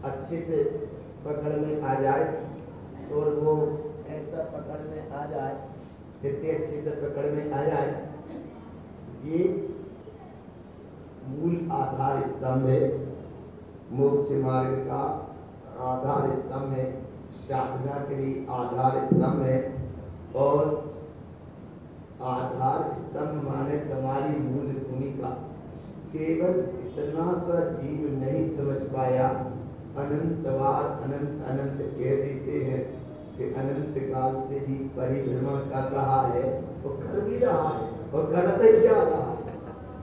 अच्छे से पकड़ में आ जाए और वो ऐसा पकड़ में आ जाए, इतने अच्छे से पकड़ में आ जाए, ये मूल आधार स्तंभ है, मोक्ष मार्ग का आधार स्तंभ है, साधना के लिए आधार स्तंभ है। और आधार स्तंभ माने तुम्हारी मूल भूमिका। केवल इतना सा जीव नहीं समझ पाया, अनंत बार अनंत अनंत कह देते हैं कि अनंत काल से भी परिभ्रमण कर रहा है, वो कर भी रहा है और करते जा रहा है,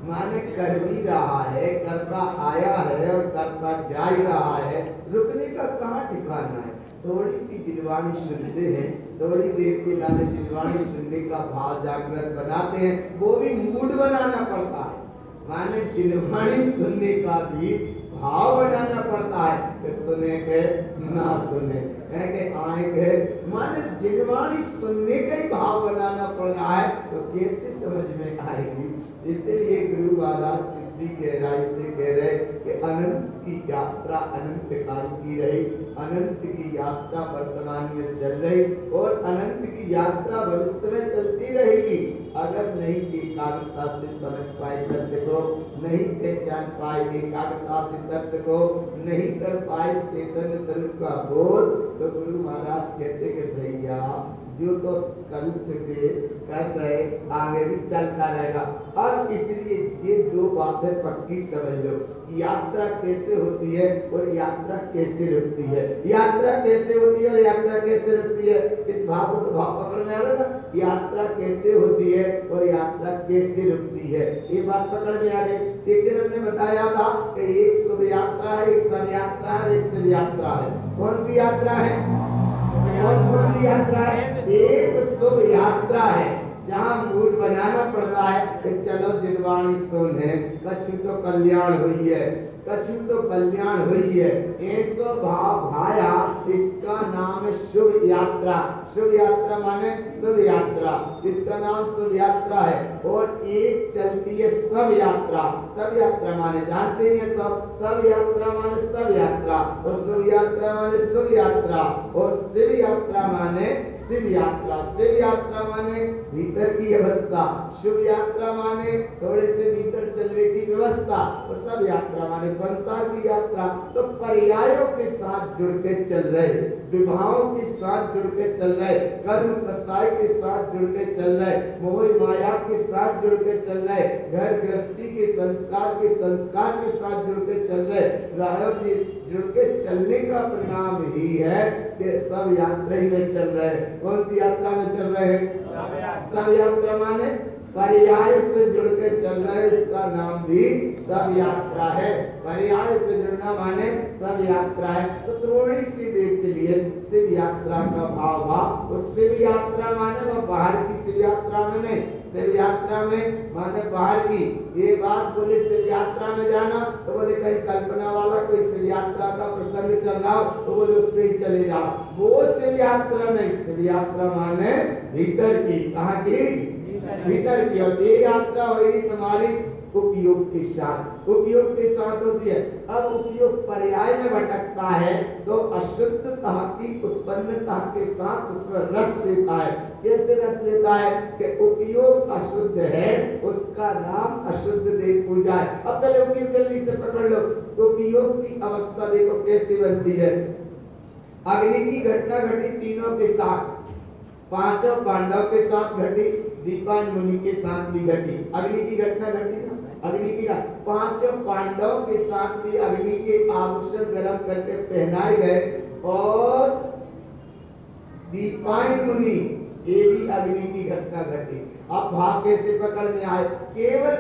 माने कर भी रहा है, करता आया है और करता जा ही रहा है, रुकने का कहाँ ठिकाना है। थोड़ी सी दिलवाणी सुनते हैं, थोड़ी देर के लिए दिलवाणी सुनने का भाव जागृत बनाते हैं, वो भी मूड बनाना पड़ता है, माने दिलवाणी सुनने का भी भाव बनाना पड़ता है कि सुने के ना सुने, है कि आए के, माने दिलवाणी सुनने का ही भाव बनाना पड़ रहा है, तो कैसे समझ में आएगी। इसलिए गुरु महाराज कितनी गहराई से कह रहे कि अनंत की यात्रा अनंत काल की रही, अनंत की यात्रा वर्तमान में चल रही और अनंत की यात्रा भविष्य में चलती रहेगी। अगर नहीं एकाग्रता से समझ पाए तत्व को, नहीं पहचान पाए एकाग्रता से तत्व को, नहीं कर पाए चैतन्य स्वरूप का बोध, तो गुरु महाराज कहते कि भैया जो तो कर चुके कर रहे आगे भी चलता रहेगा। अब इसलिए ये दो बातें पक्की समझ लो, यात्रा कैसे होती है और यात्रा कैसे रुकती है, यात्रा कैसे होती है और यात्रा कैसे रुकती है। इस भाव को तो भाव पकड़ में आ रहा ना, यात्रा कैसे होती है और यात्रा कैसे रुकती है, ये बात पकड़ में आ गई। एक दिन हमने बताया था कि एक शुभ यात्रा है, एक शव यात्रा है, एक शिव यात्रा है। कौन सी यात्रा है, कौन सी यात्रा है? एक शुभ यात्रा है जहाँ मूड बनाना पड़ता है कि चलो दिलवाणी सुन है, कछु तो कल्याण हुई है, कछु तो कल्याण हुई है, ऐसा भाव भाया, इसका नाम है शुभ यात्रा। शुभ यात्रा माने शुभ यात्रा, इसका नाम शुभ यात्रा है। और एक चलती है सब यात्रा, सब यात्रा माने जानते हैं सब, सब यात्रा माने सब यात्रा, और शुभ यात्रा माने शुभ यात्रा, और शिव यात्रा माने शिव यात्रा। शिव यात्रा माने भीतर की अवस्था, शुभ यात्रा माने थोड़े से भीतर चलने की व्यवस्था, और सब यात्रा माने संसार की यात्रा। तो पर्यायों के साथ जुड़ के चल रहे, विभावों के साथ जुड़ के चल रहे, कर्म कसाई के साथ जुड़ के चल रहे, मोह माया के साथ जुड़ के चल रहे, घर गृहस्थी के संस्कार के साथ जुड़ के चल रहे, राहों के जुड़ के चलने का परिणाम ही है कि सब यात्रा ही में चल रहे हैं। कौन सी यात्रा में चल रहे हैं? सब यात्रा माने पर्याय से जुड़ के चल रहे, इसका नाम भी सब यात्रा है। पर्याय से जुड़ना माने सब यात्रा है। तो थोड़ी सी देर के लिए शिव यात्रा का भाव भाव, और शिव यात्रा माने वो बाहर की शिव यात्रा में नहीं, शिव यात्रा में माने बाहर की। ये बात बोले शिव यात्रा में जाना, तो बोले कहीं कल्पना वाला कोई शिव यात्रा का प्रसंग चल रहा हो तो बोले उस पे ही चले जाओ, वो शिव यात्रा नहीं। शिव यात्रा माने भीतर की, कहाँ की? भीतर की। और ये यात्रा होगी तुम्हारी उपयोग के साथ, उपयोग के साथ होती है। अब उपयोग पर्याय में भटकता है तो अशुद्धता की उत्पन्नता के साथ उसमें रस लेता है। कैसे रस लेता है कि उपयोग अशुद्ध है, उसका नाम अशुद्ध देव पूजा है। अब पहले उपयोग जल्दी से पकड़ लो। उपयोग की अवस्था देखो कैसे बनती है। अग्नि की घटना घटी तीनों के साथ, पांचों पांडव के साथ घटी, दीपायन मुनि के साथ भी घटी। अग्नि की घटना घटी ना, अग्नि की पांचों पांडव के साथ भी अग्नि के आभूषण गर्म करके पहनाए गए और दीपायन मुनि ये भी अग्नि की घटना घटी। अब भाग कैसे पकड़ में आए? केवल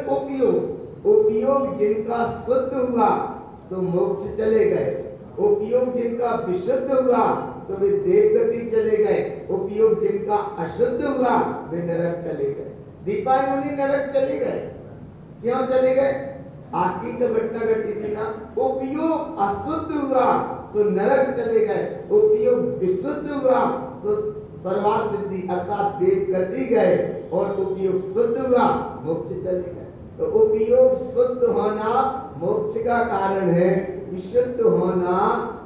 उपयोग जिनका शुद्ध हुआ सो मोक्ष चले गए, उपयोग जिनका विशुद्ध हुआ सो वे देवगति चले गए, उपयोग जिनका अशुद्ध हुआ वे नरक चले गए। दीपायन मुनि नरक चले गए, क्यों चले गए? आखिरी तो घटना घटी थी ना, उपयोग अशुद्ध हुआ सो नरक चले गए, उपयोग विशुद्ध हुआ सो सर्वासिद्धि अर्थात देवगति गए, और उपयोग शुद्ध हुआ मोक्ष चले गए। तो उपयोग शुद्ध होना मोक्ष का कारण है, विशुद्ध होना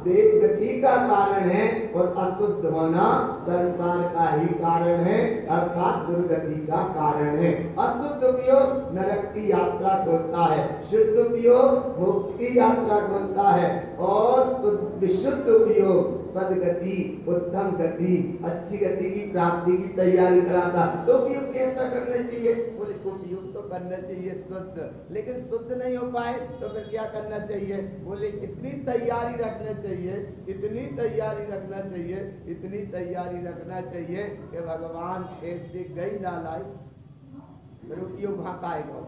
देवगति का कारण है, और अशुद्ध होना संसार का ही कारण है अर्थात दुर्गति का कारण है। अशुद्ध उपयोग नरक की यात्रा खोलता है, शुद्ध उपयोग मोक्ष की यात्रा खोलता है, और विशुद्ध उपयोग सदगति, उत्तम गति, अच्छी गति की प्राप्ति की तैयारी कराता। तो उपयोग कैसा करना चाहिए? बोले उपयोग तो करना चाहिए शुद्ध, लेकिन शुद्ध नहीं हो पाए तो फिर क्या करना चाहिए? बोले इतनी तैयारी रखना चाहिए, इतनी तैयारी रखना चाहिए, इतनी तैयारी रखना चाहिए कि भगवान ऐसे गई ना लाइट, फिर उपयोग वहां का आएगा।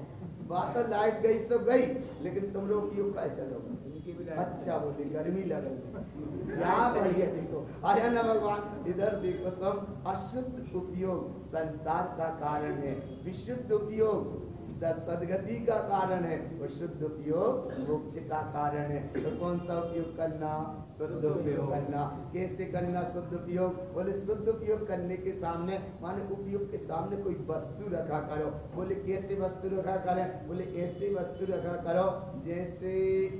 बात तो लाइट गई सो गई, लेकिन तुम लोग उपयोग का चलोगे। अच्छा बोले गर्मी लग रही, क्या बढ़िया देखो आया ना भगवान, इधर देखो तुम। अशुद्ध उपयोग संसार का कारण है, विशुद्ध उपयोग सदगति का कारण है, और शुद्ध उपयोग मोक्ष का कारण है। तो कौन सा उपयोग करना? शुद्ध उपयोग करना। कैसे करना शुद्ध उपयोग? बोले शुद्ध उपयोग करने के सामने, माने उपयोग के सामने कोई वस्तु रखा करो। बोले कैसे वस्तु रखा करें? बोले ऐसी वस्तु रखा करो जैसे,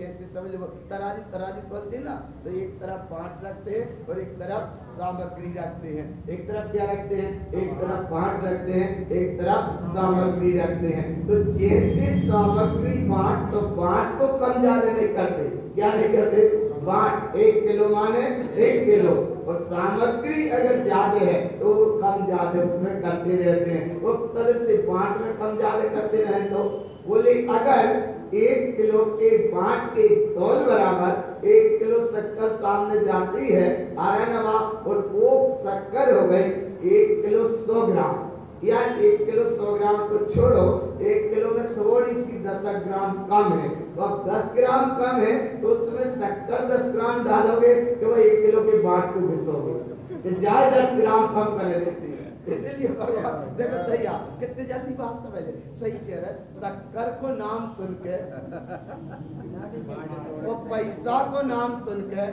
ऐसे समझ लो तराजू, तराजू बोलते ना, तो एक तरफ बांट रखते हैं और एक तरफ सामग्री रखते हैं। एक तरफ क्या रखते हैं? एक तरफ बांट रखते हैं, एक तरफ सामग्री रखते हैं। तो जैसे सामग्री बांट, तो बांट को कम ज्यादा नहीं करते, क्या नहीं करते? बांट 1 किलो माने 1 किलो, और सामग्री अगर ज्यादा है तो कम ज्यादा उसमें करते रहते हैं। वो तरह से बांट में कम ज्यादा करते रहे तो बोले अगर 1 किलो के बांट के तौल बराबर 1 किलो शक्कर सामने जाती है आरानवा, और वो शक्कर हो गई 1 किलो 100 ग्राम, या 1 किलो 100 ग्राम को छोड़ो, 1 किलो में थोड़ी सी 10 ग्राम कम है, तो अब 10 ग्राम कम है तो उसमें शक्कर 10 ग्राम डालोगे कि वो 1 किलो के बाट को घिसोगे, तो जाए 10 ग्राम कम कर देती है। इसलिए भगवान देखो दैया कितने जल्दी बात समझ ले, सही कह रहे। शक्कर को नाम सुन के और पैसा को नाम सुन के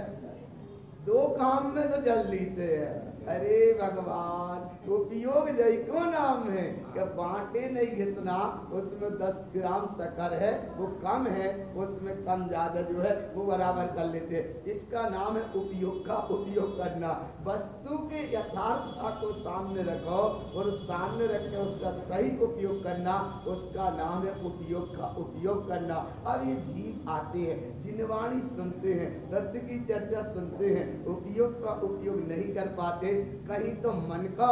दो काम में तो जल्दी से है। अरे भगवान उपयोग जय को नाम है कि बांटे नहीं घिसना, उसमें 10 ग्राम शक्कर है वो कम है, उसमें कम ज्यादा जो है वो बराबर कर लेते हैं। इसका नाम है उपयोग का उपयोग करना। वस्तु के यथार्थता को सामने रखो और सामने रख के उसका सही उपयोग करना, उसका नाम है उपयोग का उपयोग करना। अब ये जीव आते हैं, जिनवाणी सुनते हैं, तत्व की चर्चा सुनते हैं, उपयोग का उपयोग नहीं कर पाते। कहीं तो मन का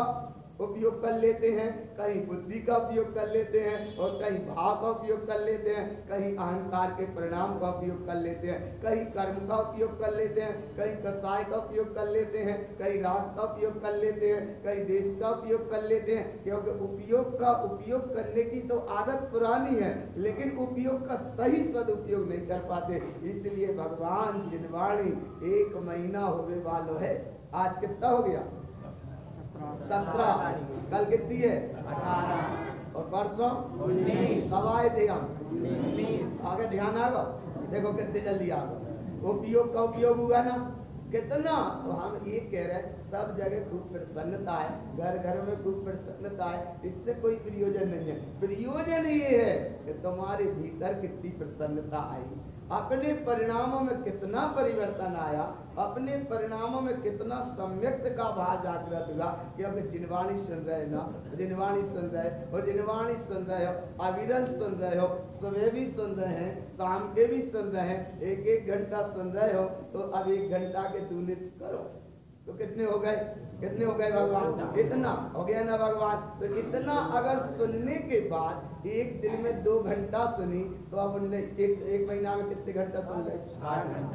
उपयोग कर लेते हैं, कहीं बुद्धि का उपयोग कर लेते हैं, और कहीं भाव का उपयोग कर लेते हैं, कहीं अहंकार के परिणाम का उपयोग कर लेते हैं, कहीं कर्म का उपयोग कर लेते हैं, कहीं कसाय का उपयोग कर लेते हैं, कहीं राग का उपयोग कर लेते हैं, कहीं देश का उपयोग कर लेते हैं। क्योंकि उपयोग का उपयोग करने की तो आदत पुरानी है, लेकिन उपयोग का सही सदुपयोग नहीं कर पाते। इसलिए भगवान जिनवाणी 1 महीना होने वाला है। आज कितना हो गया? 17। कल कितनी है? 18। और परसों 19। कब आए थे हम? 19। आगे ध्यान आ गया, देखो कितने जल्दी आ गया। उपयोग का उपयोग हुआ ना कितना। तो हम ये कह रहे हैं सब जगह खूब प्रसन्नता है, घर घर में खूब प्रसन्नता है, इससे कोई प्रयोजन नहीं है। प्रयोजन ये है कि तुम्हारे भीतर कितनी प्रसन्नता आई, अपने परिणामों में कितना परिवर्तन आया, अपने परिणामों में कितना सम्यक्त का भाव जागृत हुआ। क्योंकि जिनवाणी सुन रहे ना, जिनवाणी सुन रहे, और जिनवाणी सुन रहे हो, अविरल सुन रहे हो, सुबह भी सुन रहे हैं, शाम के भी सुन रहे हैं, 1-1 घंटा सुन रहे हो, तो अब 1 घंटा के दूनी करो तो कितने हो गए? कितने हो गए भगवान? इतना हो गया ना भगवान। तो इतना अगर सुनने के बाद एक दिन में 2 घंटा सुनी तो अब उनने एक महीना में कितने घंटा सुन ले?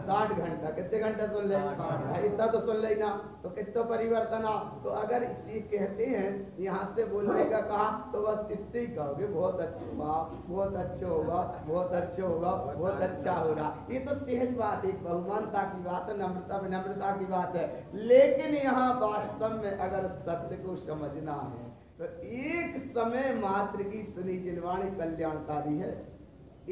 60 घंटा। कितने घंटा सुन ले? इतना तो सुन ले ना, तो कितना परिवर्तन आ। तो अगर इसी कहते हैं यहाँ से बोलने का कहा तो बस इतने ही कहोगे बहुत अच्छा, बहुत अच्छा होगा, बहुत अच्छा होगा, बहुत अच्छा हो रहा। ये तो सहज बात है, बहुमानता की बात है, नम्रता विनम्रता की बात है। लेकिन यहाँ वास्तव में अगर उस तथ्य को समझना है तो एक समय मात्र की सुनी जिनवाणी कल्याणकारी है।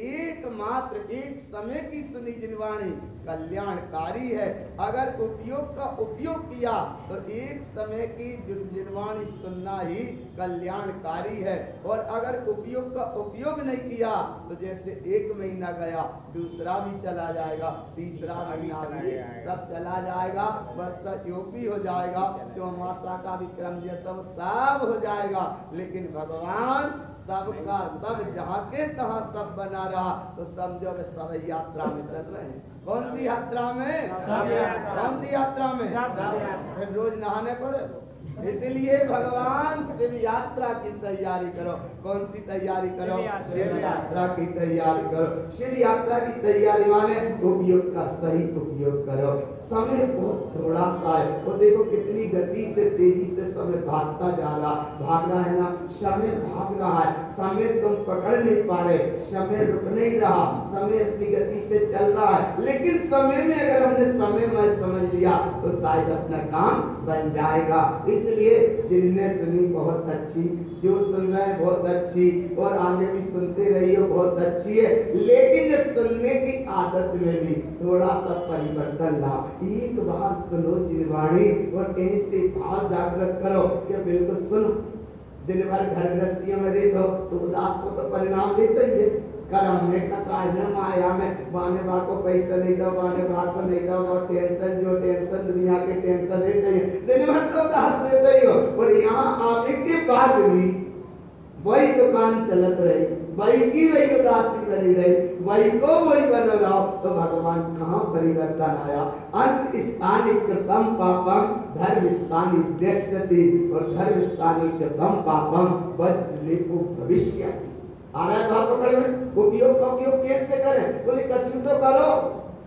एकमात्र एक समय की सुनी जिनवाणी कल्याणकारी है। अगर उपयोग का उपयोग किया तो एक समय की जिनवाणी सुनना ही कल्याणकारी है। और अगर उपयोग का उपयोग नहीं किया तो जैसे 1 महीना गया, दूसरा भी चला जाएगा, तीसरा महीना भी सब चला जाएगा, वर्षा योग भी हो जाएगा, चौमासा का विक्रम सब हो जाएगा। लेकिन भगवान सबका सब जहाँ के तहाँ सब बना रहा। तो समझो वे सब यात्रा में चल रहे हैं। कौन सी यात्रा में? कौन सी यात्रा में? फिर रोज नहाने पड़े। इसलिए भगवान शिव यात्रा की तैयारी करो। कौन सी तैयारी करो? शिव यात्रा की तैयारी करो। शिव यात्रा की तैयारी माने उपयोग का सही उपयोग करो। समय बहुत थोड़ा सा है और देखो कितनी गति से तेजी से समय भाग रहा है ना। समय भाग रहा है, समय तुम पकड़ नहीं पा रहे, समय रुक नहीं रहा, समय अपनी गति से चल रहा है। लेकिन समय में अगर हमने समय में समझ लिया तो शायद अपना काम बन जाएगा। इसलिए जिनने सुनी बहुत अच्छी, जो सुन रहे हैं बहुत अच्छी, और आगे भी सुनते रहिए बहुत अच्छी है। लेकिन सुनने की आदत में भी थोड़ा सा परिवर्तन लाओ। एक बार सुनो जिनवाणी और कहीं से भाव जागृत करो कि बिल्कुल सुनो। दिन भर घर गृहस्थियों में रहते हो तो उदास हो तो परिणाम देते ही है। कर्म में, कसाय में, माया में, बाने बात को पैसा नहीं दो, बाने बात को नहीं दो, और टेंशन जो टेंशन दुनिया के टेंशन रहते ही दिन भर तो उदास रहते ही हो। और यहाँ आने के बाद भी वही दुकान चलत रही, वही की वही उदासी बनी रही, वही को वही बन रहा। तो भगवान कहाँ परिवर्तन आया? अन्न स्थानी कृतम पापम धर्म स्थानी दृश्यति, और धर्म स्थानी कृतम पापम वज्रलेपो भविष्य। आ रहा है बात पकड़ में? उपयोग का उपयोग कैसे करें? बोले कछु तो करो।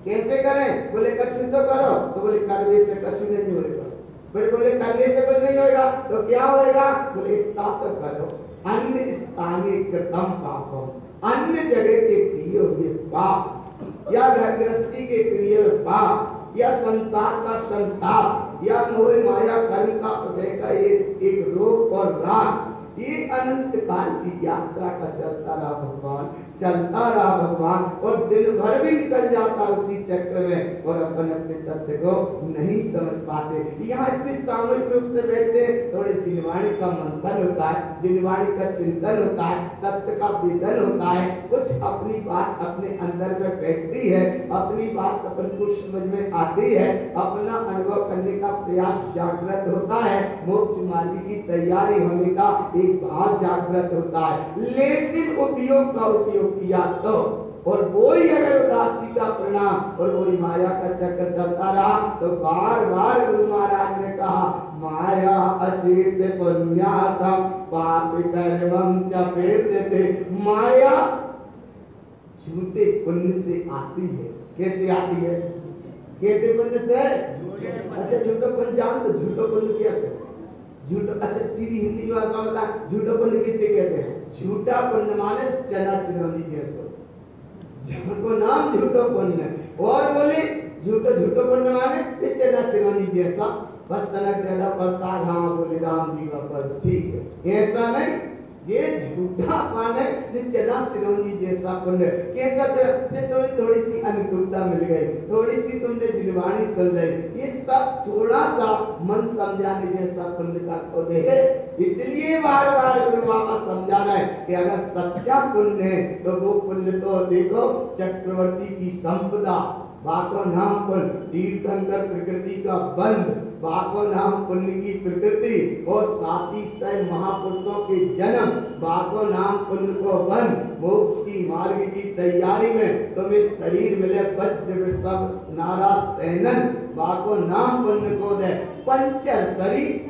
कैसे करें? बोले कछु तो करो। तो बोले करने से कछु नहीं होगा। फिर बोले करने से कुछ नहीं होगा तो क्या होगा? बोले ताकत करो। अन्य स्थानीय कृतम पापम, अन्य जगह के किए हुए पाप, या घर गृहस्थी के किए हुए पाप, या संसार का संताप, या मोह माया कर्म का उदय का एक रोग और राग, ये अनंत काल की यात्रा का चलता रहा भगवान, चलता रहा भगवान। और दिन भर भी निकल जाता उसी चक्र में और अपन अपने तथ्य को नहीं समझ पाते। यहाँ इतने सामूहिक रूप से बैठते हैं, थोड़े जिनवाणी का मंथन होता है, जिनवाणी का चिंतन होता है, तत्व का वेदन होता है, कुछ अपनी बात अपने अंदर में बैठती है, अपनी बात अपन को समझ में आती है, अपना अनुभव करने का प्रयास जागृत होता है, मोक्ष मार्ग की तैयारी होने का भाव जागृत होता है। लेकिन उपयोग का उपयोग किया तो, और वही अगर उदासी का परिणाम और वही माया का चक्र चलता रहा तो बार बार गुरु महाराज ने कहा माया अचेत पुण्यार्थम पाप कर्मम च प्रेरयते। माया झूठे पुण्य से आती है। कैसे आती है? कैसे पुण्य से? अच्छा झूठो पुण्य जान तो झूठो पुण्य कैसे? झूठो, अच्छा सीधी हिंदी भाषा में बता, झूठो पुण्य किसे कहते हैं? झूठा पुण्य माने चना चिरौंजी जैसा, जिनको नाम झूठो पुण्य। और बोले झूठो पुण्य माने चना चिरौंजी जैसा, बस तनक ज्यादा प्रसाद, हाँ बोले राम जी का पर ठीक है, ऐसा नहीं। ये झूठा पाने चना चिरौंजी जैसा पुण्य। कैसा? तुम्हें थोड़ी सी अनुकूलता मिल गई, थोड़ी सी तुमने जिनवाणी सुन ली, ये सब थोड़ा सा मन समझाने जैसा पुण्य का उदय है। इसलिए बार बार गुरु बाबा समझा रहे हैं कि अगर सच्चा पुण्य है तो वो पुण्य तो देखो चक्रवर्ती की संपदा, बाको नाम पुण्य, तीर्थंकर प्रकृति का बंध, बाको नाम पुण्य की प्रकृति, और साथ ही साथ महापुरुषों के जन्म, बाको नाम पुण्य को बंध, मोक्ष की मार्ग की तैयारी में तुम्हें शरीर मिले वज्र सब नारा सैनन, बाको नाम पुण्य को दे। पंचर शरीर।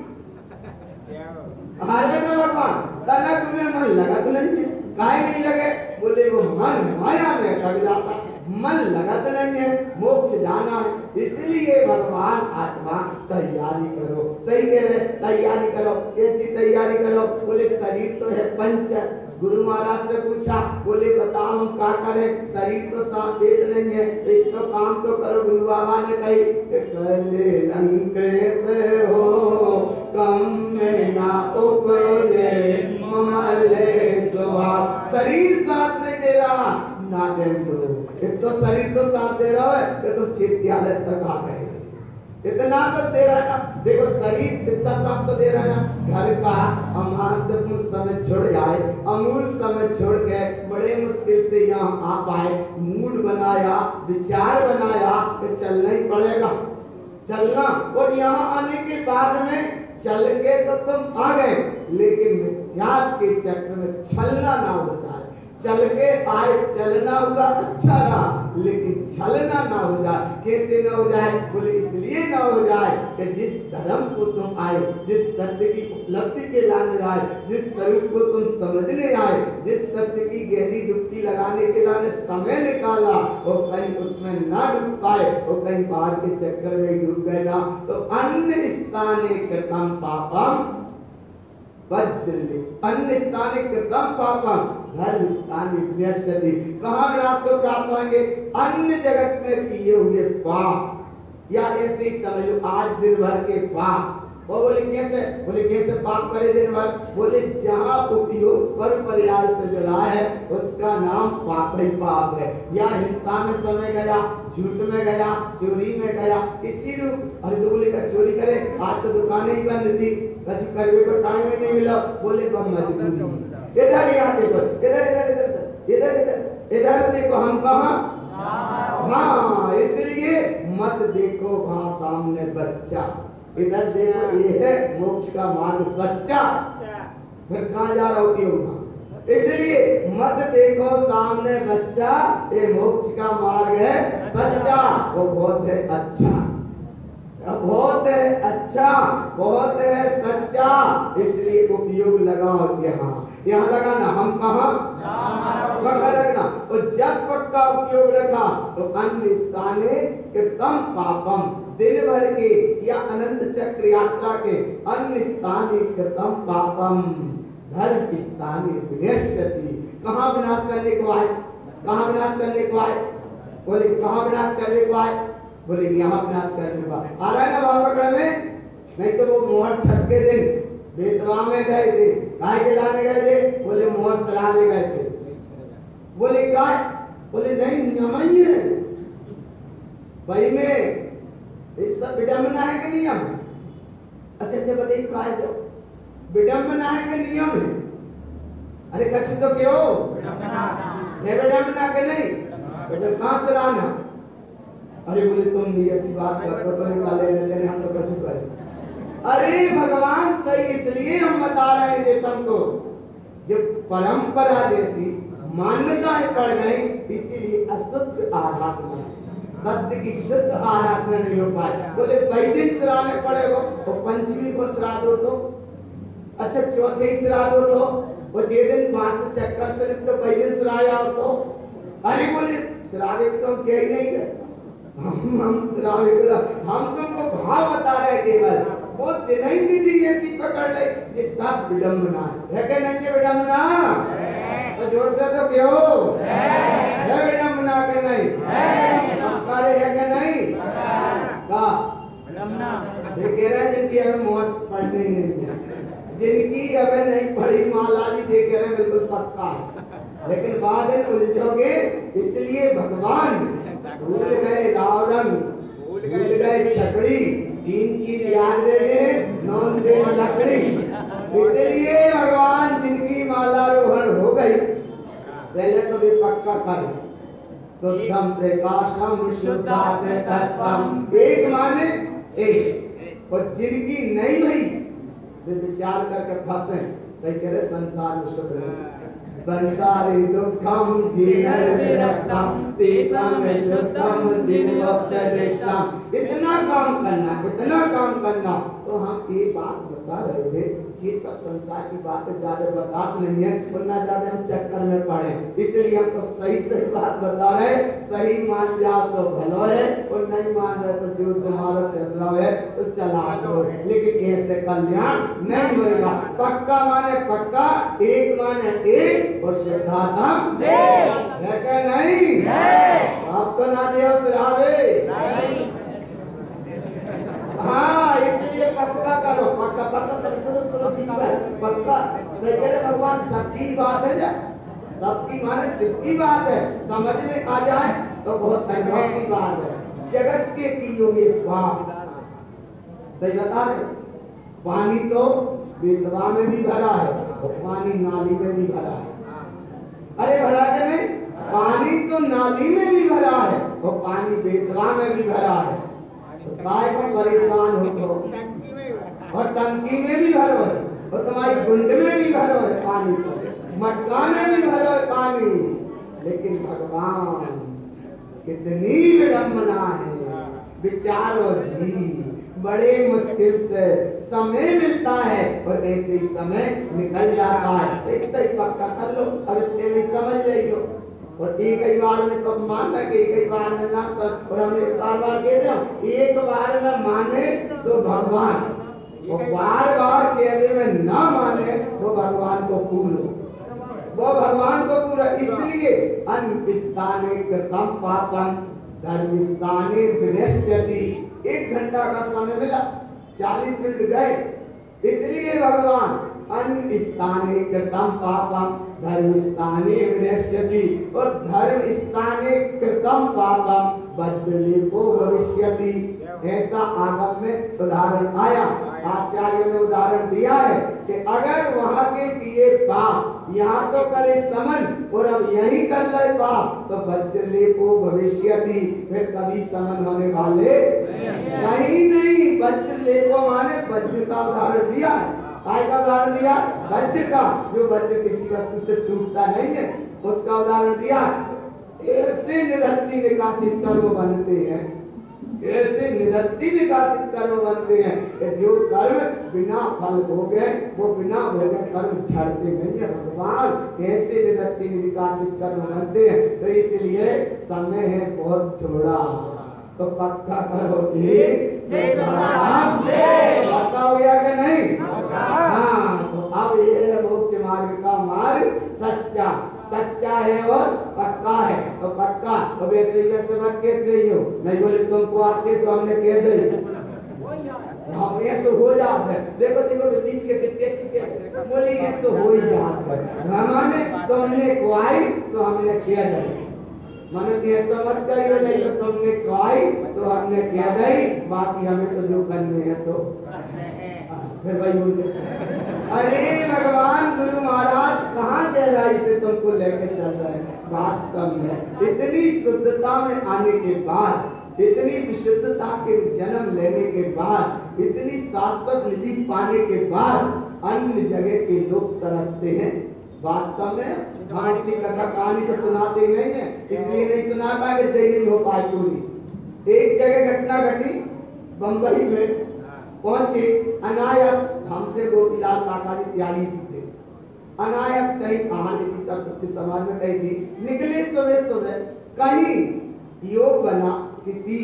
अरे ना भगवान तनक में मन लगत नहीं है, काहे नहीं लगे? बोले वो मन माया में अटक जाता है, मन लगत नहीं है, मोक्ष जाना है, इसलिए भगवान आत्मा तैयारी करो। सही कह रहे, तैयारी करो। कैसी तैयारी करो? बोले शरीर तो है पंचर। गुरु महाराज से पूछा, बोले बताओ हम क्या करें, शरीर तो साथ देत नहीं है, एक तो काम तो करो। गुरु बाबा ने कही कले लंकृत हो कम में ना उपजे ममले स्वभाव। शरीर साथ नहीं दे रहा ना दे दो, एक तो शरीर तो साथ दे रहा है, ये तो चित्यालय तक आ गए, इतना तो दे रहा है ना। देखो शरीर इतना साथ तो दे रहा है ना। घर का महत्वपूर्ण समय छोड़ जाए, अमूल समय छोड़ के बड़े मुश्किल से यहाँ आ पाए, मूड बनाया, विचार बनाया कि चलना ही पड़ेगा, चलना। और यहाँ आने के बाद में चल के तो तुम आ गए, लेकिन मिथ्यात्व के चक्र में छलना ना हो जाए। चल के आए, चलना हुआ अच्छा रहा, लेकिन छलना ना हो जाए। कैसे ना हो जाए? बोले इसलिए ना हो जाए कि जिस धर्म को तुम आए, जिस तत्व की उपलब्धि के लाने आए, जिस स्वरूप को तुम समझने आए, जिस तत्व की गहरी डुबकी लगाने के लाने समय निकाला, वो कहीं उसमें ना डूब पाए, वो कहीं बाहर के चक्कर में डूब गए ना, तो अन्य स्थाने कृतम पापम वज्रले, अन्य स्थाने कृतम पापम धर्म स्थाने विनश्यति। कहाँ विनाश को प्राप्त होंगे? अन्य जगत में किए हुए पाप, या ऐसे ही समझ लो आज दिन भर के पाप। वो बोले कैसे? बोले कैसे पाप करे दिन भर? बोले जहाँ उपयोग पर पर्याय से जुड़ा है उसका नाम पाप ही पाप है। या हिंसा में समय गया, झूठ में गया, चोरी में गया, इसी रूप। अरे तो बोले का चोरी करे, आज तो दुकानें ही बंद थी, कभी करने को टाइम ही नहीं मिला। बोले बम मजबूरी। इधर यहाँ देखो, इधर इधर इधर इधर इधर इधर देखो, हम कहाँ? हाँ, इसलिए मत देखो वहाँ सामने बच्चा, इधर देखो, ये है मोक्ष का मार्ग सच्चा। फिर कहाँ जा रहा उपयोग? इसलिए मत देखो सामने बच्चा, ये मोक्ष का मार्ग है सच्चा, वो बहुत है अच्छा, बहुत है अच्छा, बहुत है सच्चा। इसलिए उपयोग लगाओ यहाँ, यहाँ लगाना। हम कहाँ? पक्का रखना। और जब पक्का उपयोग रखा तो अन्य स्थाने कृतम पापम, दिन भर के या अनंत चक्र यात्रा के अन्य स्थाने कृतम पापम धर्म स्थाने विनश्यति। कहाँ विनाश करने को आए? कहाँ विनाश करने को आए? बोले कहाँ विनाश करने को आए? बोले यहाँ विनाश करने को आए। आ रहा है ना बाबा पकड़ में? नहीं तो वो मोहर छठ के दिन बेतवा में गए थे, गाय के लाने गए थे, बोले मोहर चलाने गए थे। बोले गाय? बोले नहीं, नियम ही है भाई में, सब विडम्बना है कि नियम है? अच्छा अच्छा बताइए, क्या है? जो विडम्बना है कि नियम है? अरे कछ तो क्यों है विडम्बना के नहीं? तो कहाँ से लाना? अरे बोले तुम भी ऐसी बात करते तो निकाले लेते हैं, हम तो कछ करे। अरे भगवान सही इसलिए हम बता रहे हैं तुमको, जब परंपरा जैसी मान्यताएं पड़ गई, इसीलिए अशुद्ध आराधना है, तत्व की शुद्ध आराधना नहीं हो पाए। बोले कई दिन सिराने पड़ेगा, तो पंचमी को सिरा दो तो, अच्छा चौथे ही सिरा दो तो, वो जे दिन 5 चक्कर से निपटो कई दिन सिराया हो तो। अरे बोले सिरावे को तो हम कह ही नहीं गए, हम सिरावे को, हम तुमको भाव बता रहे केवल। वो दिन ही तिथि ऐसी पकड़ ले, ये सब विडम्बना है कि नहीं? ये विडम्बना तो जोर से तो क्यों है? विडम्बना के नहीं? कार्य है कि नहीं? का ये कह रहे हैं जिनकी हमें मोहर पढ़नी ही नहीं है, जिनकी हमें नहीं पढ़ी माला जी, ये कह रहे हैं बिल्कुल पक्का है, लेकिन बाद में उलझोगे। इसलिए भगवान भूल गए राव रंग, भूल गए छकड़ी, 3 चीज याद रहे, नॉन दे लकड़ी। इसलिए भगवान जिनकी माला रोहण हो गई, पहले तो भी पक्का कर शुद्धम प्रकाशम शुद्धात्म तत्वम, एक माने एक। और जिनकी नहीं भई वे विचार करके फंसे, सही करे संसार में शुद्ध नहीं। संसारी दुखम जीवन विरक्तम तेषां शुद्धम जीवोपदेष्टम। इतना काम करना। तो हम ये बात बता रहे थे, ये सब संसार की बातें ज्यादा बता नहीं है, वरना ज्यादा हम चक्कर में पड़े, इसलिए हम तो सही बात बता रहे। सही मान जाओ तो भलो है, और नहीं मान रहे तो जो तुम्हारा चल रहा है तो चला दो, लेकिन कैसे कल्याण नहीं होगा। पक्का माने पक्का, एक माने एक, और सिद्धांत है क्या नहीं? आपको ना दिया सुरावे। हाँ, इसलिए पक्का करो, पक्का सुनो ठीक है, पक्का सही कह रहे भगवान। सबकी बात है, सबकी माने सिद्धि बात है, समझ में आ जाए तो बहुत अनुभव की बात है। जगत के कियोगे पाप, सही बता रहे। पानी तो बेतवा में भी भरा है, और पानी नाली में भी भरा है। अरे भरा के नहीं, पानी तो नाली में भी भरा है, और पानी बेतवा में भी भरा है। तो काय को परेशान हो तो, और टंकी में भी भरो है, और तुम्हारी गुंड में भी भरो है पानी, को मटका में भी भरो है पानी। लेकिन भगवान कितनी विडंबना है, विचारो जी, बड़े मुश्किल से समय मिलता है, और ऐसे ही समय निकल जाता है। इतना ही पक्का कर लो, अब इतने में समझ जाइयो। और एक ही बार में तो मान रहे कि एक ही बार में ना सब, और हमने बार कहते हैं एक बार में माने सो भगवान, वो बार कहने में ना माने वो भगवान को पूरो, वो भगवान को पूरा। इसलिए अनपिस्ताने कृतम पापम धर्मस्थाने विनश्यति। 1 घंटा का समय मिला, 40 मिनट गए, इसलिए भगवान अनस्थाने कृतम पापम धर्मस्थाने विनश्यति, और धर्म स्थाने कृतम पापम वज्रलेपो भविष्यति। ऐसा आगम में उदाहरण आया, आचार्य ने उदाहरण दिया है कि अगर वहां के किए पाप यहाँ तो करे समन, और अब यही कर ले पाप, तो वज्रलेपो भविष्यति, फिर कभी समन होने वाले नहीं। वज्रलेपो माने वज्र का उदाहरण दिया है, काय का उदाहरण दिया? वज्र का, जो वज्र किसी वस्तु से टूटता नहीं है, उसका उदाहरण दिया। ऐसे निरत्ति निकासित कर्म बनते हैं, ऐसे निरत्ति निकासित कर्म बनते हैं कि जो कर्म बिना फल भोगे, वो बिना भोगे कर्म छाड़ते नहीं है। भगवान ऐसे निरत्ति निकासित कर्म बनते हैं। तो इसलिए समय है बहुत थोड़ा, तो पक्का करोगे पक्का हो गया कि नहीं? हाँ, तो अब ये है मोक्ष मार्ग का मार्ग सच्चा है और पक्का है। तो पक्का तो वैसे मत कह रही हो, नहीं बोले तुमको आके सामने कह दे, हम ऐसे हो जाते हैं। देखो बीच के कितने अच्छे बोली ऐसे हो ही जाते हैं। हमारे तुमने कोई तो हमने कह दे, मन के ऐसा मत करियो, नहीं तो तुमने कोई तो हमने कह दे, बाकी हमें तो जो करने हैं सो फिर भाई बोलते। अरे भगवान गुरु महाराज कहाँ गहराई से तुमको लेके चल रहे हैं। वास्तव में इतनी शुद्धता में आने के बाद, इतनी विशुद्धता के जन्म लेने के बाद, इतनी शाश्वत निधि पाने के बाद अन्य जगह के लोग तरसते हैं। वास्तव में हम अपनी कथा कहानी तो सुनाते ही नहीं है, इसलिए नहीं सुना पाएंगे, जय नहीं हो पाए पूरी। एक जगह घटना घटी, बंबई में पहुंचे, अनायास हमसे गोपीलाल काका जी त्यागी जी थे, अनायास कहीं कहानी सब समाज में कही थी, निकले सुबह कहीं योग बना किसी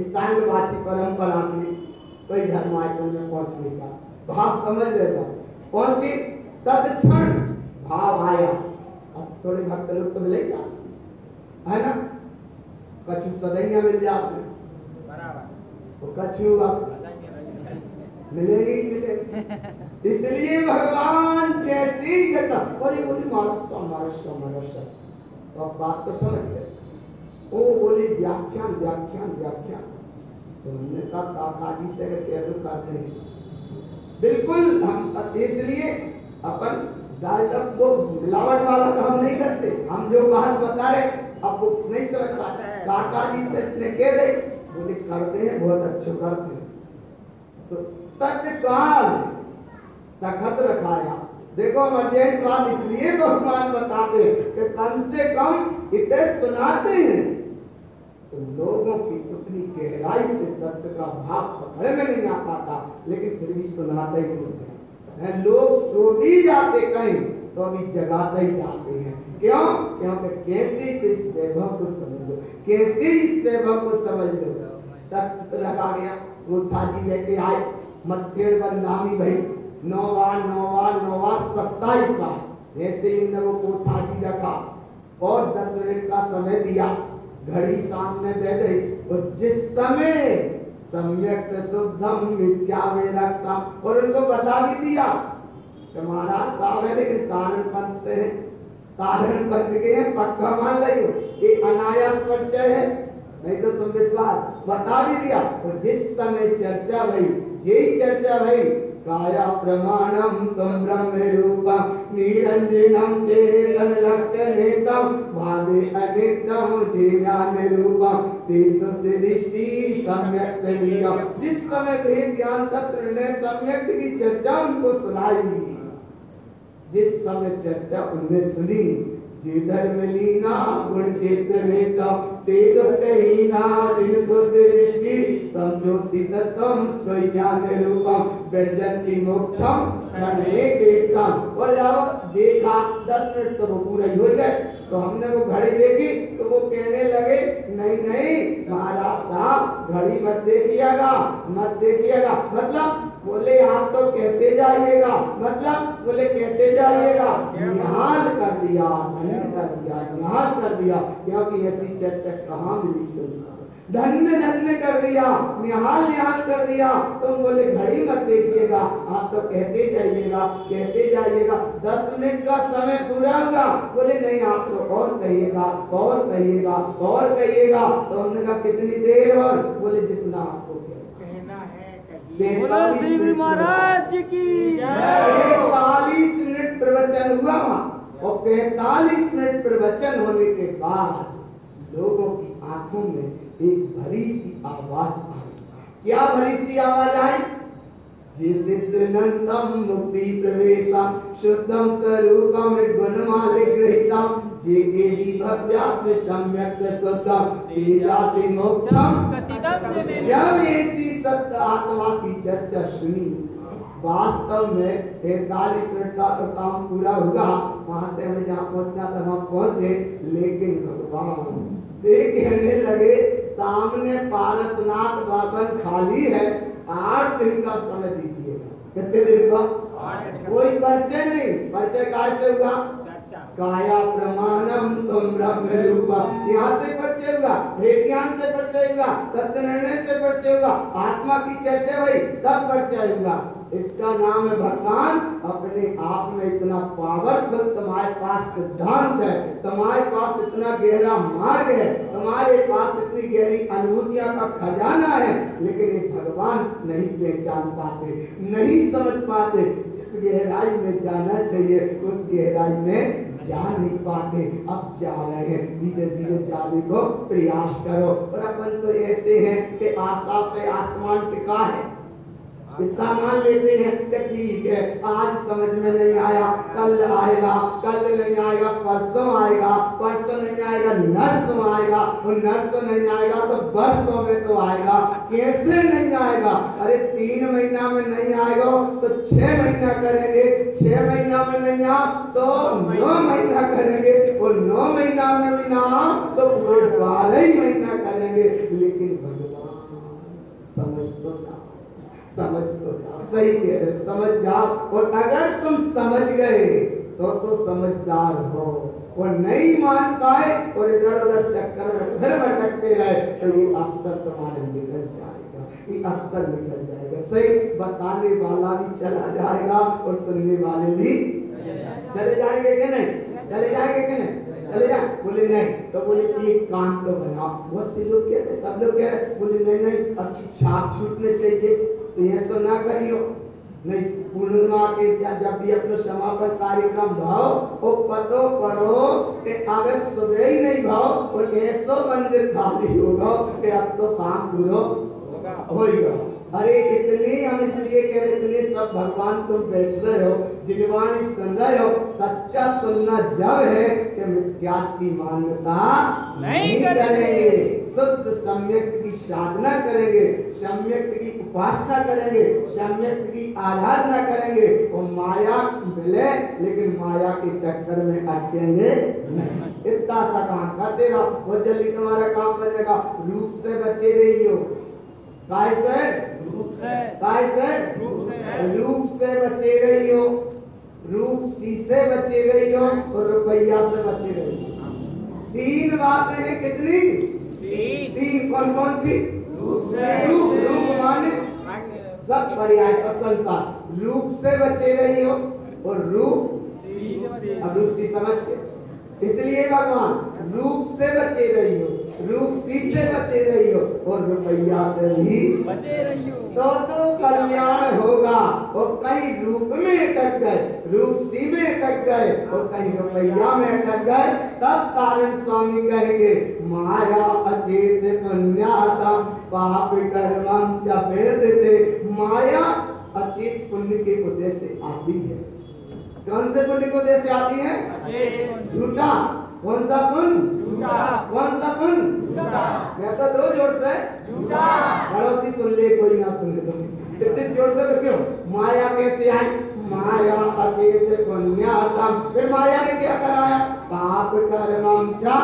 स्थानवासी परंपरा के कोई धर्मायतन में पहुंचने का भाव समझ लेता। पहुंचे, तत्क्षण भाव आया। अब थोड़े भक्त लोग तो मिलेगा है ना, कछु सदैया मिल जाते, वो कछु मिलेगी ही मिलेगी। इसलिए भगवान जैसी घटना, और ये बोली महाराष्ट्र, तो अब बात तो समझ गए। वो बोली व्याख्यान, तो हमने कहा काका जी से कह दो करते हैं, बिल्कुल हम इसलिए अपन डालडा वो मिलावट वाला काम नहीं करते। हम जो बात बता रहे अब वो नहीं समझ पाते, काका जी से ने कह दे, बोले करते हैं, बहुत अच्छे करते हैं। तो तत्काल तखत रखाया, देखो हम अर्जेंट बात इसलिए भगवान बताते कि कम से कम इतने सुनाते हैं तो लोगों की उतनी गहराई से तत्व का भाव पकड़ में नहीं आ पाता, लेकिन फिर भी सुनाते ही नहीं है। लोग सो भी जाते कहीं तो अभी जगाते ही जाते हैं। क्यों? क्योंकि कैसे इस वैभव को समझ लो, कैसे इस वैभव को समझ लो। तख्त लगा गया, वो थाजी लेके आए, मत्थेड़ बंदामी भाई 9 बार 27 बार ऐसे ही वो कोठाजी रखा और 10 मिनट का समय दिया, घड़ी सामने दे दी और जिस समय सम्यक शुद्धम मिथ्या विरक्तम, और उनको बता भी दिया कि महाराज साहब है लेकिन कारण पंथ से है, कारण पंथ के हैं, पक्का मान लियो, ये अनायास परिचय है, नहीं तो तुम विश्वास बता भी दिया। और जिस समय चर्चा भई, यही चर्चा भई, काया प्रमाणम तम ब्रह्म रूपम निरंजनम चेतन लक्षणेतम भावे अनित्यम ज्ञान रूपम तेसुद्धि दृष्टि सम्यक वियम। जिस समय भेद ज्ञान तत्व ने सम्यक की चर्चा उनको सुनाई, जिस समय चर्चा उनने सुनी, जे धर्म लीना गुण चेतनेता तेज कहीना दिन सुद्धि दृष्टि संप्रोसितम स्वज्ञान रूपम वर्जन्ति मोक्षम क्षणे केतम। और जब देखा 10 मिनट तो वो पूरा ही हो गए, तो हमने वो घड़ी देखी तो वो कहने लगे नहीं नहीं महाराज साहब घड़ी मत देखिएगा, मत देखिएगा। मतलब बोले आप तो कहते जाइएगा, मतलब बोले कहते जाइएगा, निहाल कर दिया, धन्य कर दिया, निहाल कर दिया, क्योंकि ऐसी चर्चा कहाँ मिली सुनी, धन्य धन्य कर दिया, निहाल निहाल कर दिया। तुम बोले घड़ी मत देखिएगा, आप तो कहते जाइएगा, कहते जाइएगा। 10 मिनट का समय पूरा हुआ, बोले नहीं आप तो और कहिएगा, और कहिएगा, और कहिएगा। तो हमने कहा कितनी देर और? बोले जितना आपको कहना है। बोलो श्री गुरु महाराज की 45 मिनट प्रवचन हुआ और 45 मिनट प्रवचन होने के बाद लोगों की आंखों में एक भरी सी आवाज आई। क्या भरी सी आवाज आई? जिसिद्धनंतम मुक्ति प्रवेशम शुद्धम स्वरूपम गुणमाले गृहीतम जेके विभव्यात्म सम्यक शुद्धम तेजाति मोक्षम। जब ऐसी सत्य आत्मा की चर्चा सुनी, वास्तव में 45 मिनट का तो काम पूरा होगा, वहां से हमें जहाँ पहुंचना था वहां पहुंचे, लेकिन भगवान कहने लगे सामने पारसनाथ भवन खाली है, 8 दिन का समय दीजिएगा। कितने दिन का? कोई परिचय नहीं। परिचय कैसे हुआ? काया प्रमाणम तुम ब्रह्म रूपम, यहाँ से परिचय हुआ, भेद ज्ञान से परिचय हुआ, तत्व निर्णय से परिचय हुआ, आत्मा की चर्चा हुई, तब परिचय हुआ। इसका नाम है भगवान। अपने आप में इतना पावरफुल तुम्हारे पास सिद्धांत है, तुम्हारे पास इतना गहरा मार्ग है, तुम्हारे पास इतनी गहरी अनुभूतियां का खजाना है, लेकिन ये भगवान नहीं पहचान पाते, नहीं समझ पाते। जिस गहराई में जाना चाहिए उस गहराई में जा नहीं पाते। अब जा रहे हैं, धीरे धीरे जाने को प्रयास करो। और अपन तो ऐसे हैं कि आशा पे आसमान टिका है, इतना मान लेते हैं कि ठीक है आज समझ में नहीं आया, कल आएगा, कल नहीं आएगा, परसों आएगा, परसों नहीं आएगा, नरसों आएगा, और नरसों नहीं आएगा तो वर्षों में तो आएगा। कैसे नहीं आएगा? अरे 3 महीना में नहीं आएगा तो 6 महीना करेंगे, 6 महीना में नहीं आ तो 9 महीना करेंगे, और 9 महीना में भी ना तो पूरे 12 ही महीना करेंगे। लेकिन भगवान समझ तो जाओ, समझ तो जाओ, सही कह रहे, समझ जाओ। और अगर तुम समझ गए तो समझदार हो, और नहीं मान पाए और इधर उधर चक्कर में फिर भटकते रहे तो ये अवसर तुम्हारे निकल जाएगा, ये अवसर निकल जाएगा। सही बताने वाला भी चला जाएगा और सुनने वाले भी चले जाएंगे कि नहीं? चले जाएंगे कि नहीं? चले जाए? बोले नहीं, तो बोले एक कान तो बनाओ। बहुत से लोग कहते, सब लोग कह रहे, बोले नहीं नहीं अच्छी छाप छूटने चाहिए, तो ये सो ना करियो। नहीं, पूर्णिमा के जब भी अपने समापन कार्यक्रम भाव वो पतो पढ़ो कि अगर सुबह ही नहीं भाव और ऐसो मंदिर खाली होगा कि अब तो काम पूरा होगा। अरे इतने हम इसलिए कह रहे, इतने सब भगवान तुम बैठ रहे हो, जिनवाणी सुन रहे हो, सच्चा सुनना जब है कि मिथ्या की मान्यता नहीं करेंगे, शुद्ध सम्यक की साधना करेंगे, सम्यक की उपासना करेंगे, सम्यक की आराधना करेंगे। वो माया मिले लेकिन माया के चक्कर में अटकेंगे नहीं। इतना सा काम करते रहो, वो जल्दी तुम्हारा काम बनेगा। रूप से बचे रहियो, काय से? काय से? रूप से बचे रहियो, रूप सी से बचे रहियो और रुपया से बचे रहियो। तीन बातें हैं, कितनी? तीन। कौन कौन सी? रूप से, रूप माने सब पर्याय, सब संसार। रूप से बचे रहियो और रूप, अब रूप सी समझ के, इसलिए भगवान रूप से बचे रहियो, रूप सी से बचे रहियो और रुपया से भी बचे रहियो, तो कल्याण होगा। और कहीं रूप में अटक गए, रूप सी में अटक गए और कहीं रुपया में अटक गए, तब तारण स्वामी कहेंगे माया अचेत पुण्याता पाप कर्मं च पेर्दिते। माया अचेत पुण्य के उद्देश्य से आती है। कौन से पुण्य के उद्देश्य से आती है? झूठा। कौन सा पुण्य? झूठा। कौन सा पुण्य? झूठा। मैं तो दो जोर से झूठा, पड़ोसी सुन ले कोई ना सुने तो इतने जोर से तो क्यों? माया कैसे आई? माया अकेत पुण्यातम। फिर माया ने क्या कराया? पाप कर्मं च